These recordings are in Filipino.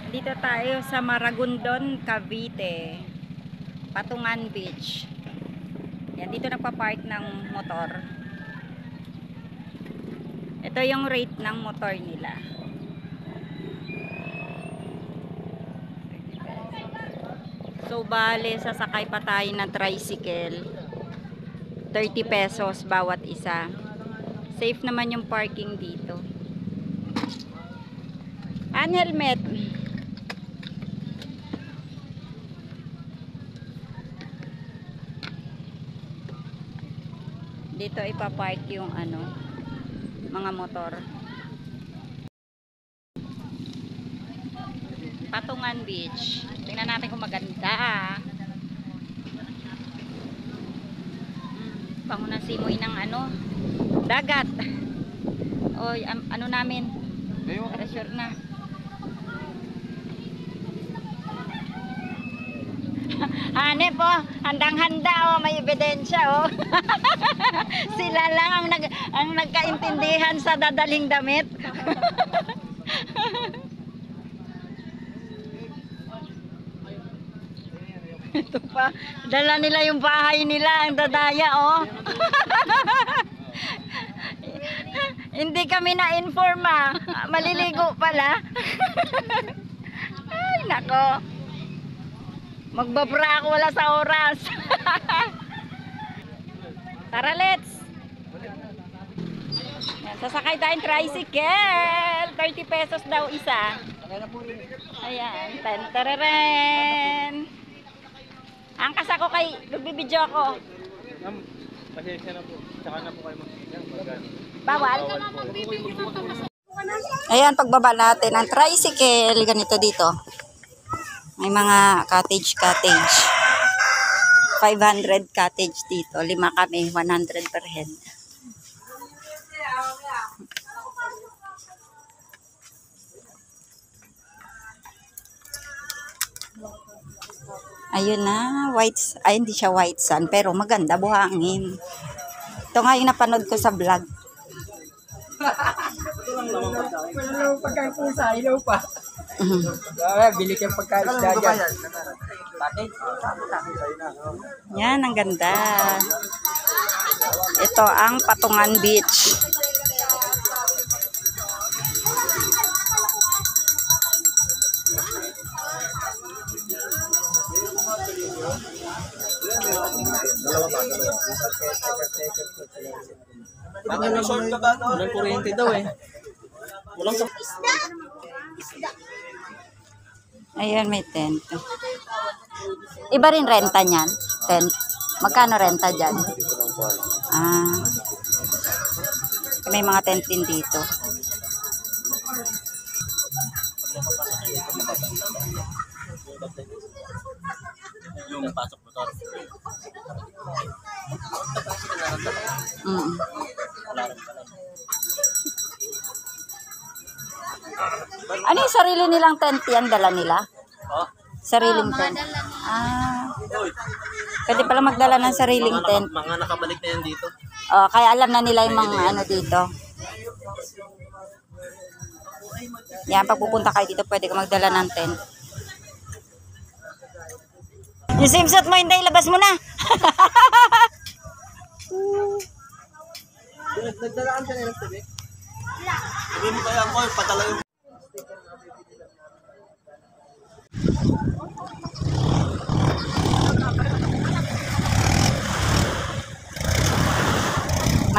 Dito tayo sa Maragondon, Cavite. Patungan Beach. Yan, dito nagpa-park ng motor. Ito yung rate ng motor nila. So, bale, sasakay pa tayo ng tricycle. 30 pesos bawat isa. Safe naman yung parking dito. Helmet. Dito ipapark yung mga motor. Patungan Beach. Tingnan natin kung maganda. Pango na simoy ng dagat. Oy, namin. Pressure na. Hanep handang-handa may ebidensya Sila lang ang nagkaintindihan sa dadaling damit. Ito pa, dala nila yung bahay nila, ang dadaya Hindi kami na-inform maliligo pala. Ay, nako. Magbabra ako wala sa oras. Tara, let's. Yan, sasakay tayong tricycle. 30 pesos daw isa. Ayan, tararen. Angkas ako kay nagbibidyo ako. Pasensya na po. Tsaka na po kayo magsigang. Bawal? Ayan, pagbaba natin ang tricycle. Ganito dito. May mga cottage. 500 cottage dito. 5 kami, 100 per head. Ayun na, hindi siya white sand, pero maganda, buhangin. Ito nga yung napanood ko sa vlog. Wala pagkain po sa ilaw pa. Bili kang pagkain sa dyan. Yan, ang ganda. Ito ang Patungan Beach. Walang kuryente daw Walang sa... Ayan, may tent. Iba rin renta niyan? Tent. Magkano renta dyan? May mga tent din dito. Yung pasok motor. Ano yung sarili nilang tent yan? Dala nila? Sariling tent. Pwede pala magdala ng sariling tent. Mga nakabalik na yan dito. Kaya alam na nila yung mga dito. Yan, pag pupunta kayo dito, pwede ka magdala ng tent. Yung swimsuit mo, hindi, labas mo na. Nagdalaan ka na ng tabi? Hindi mo kaya ako, patala yung...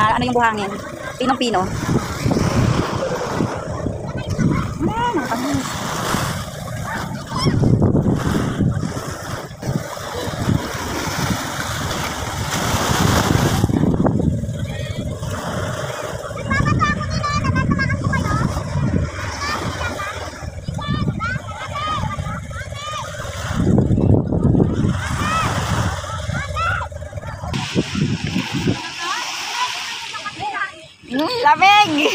Ano yung buhangin? Pinong-pino. Lamig!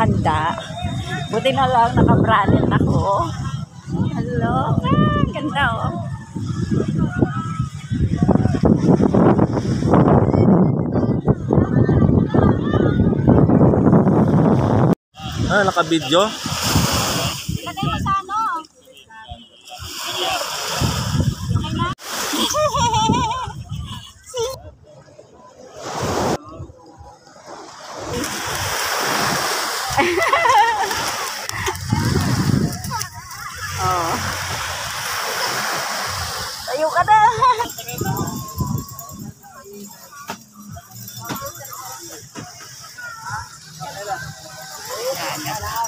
handa. Buti na lang naka-bralette ako. Hello, ganda oh. Ah, naka-video? Lagay mo sa ano? Oh. Tayo ka na. Yan.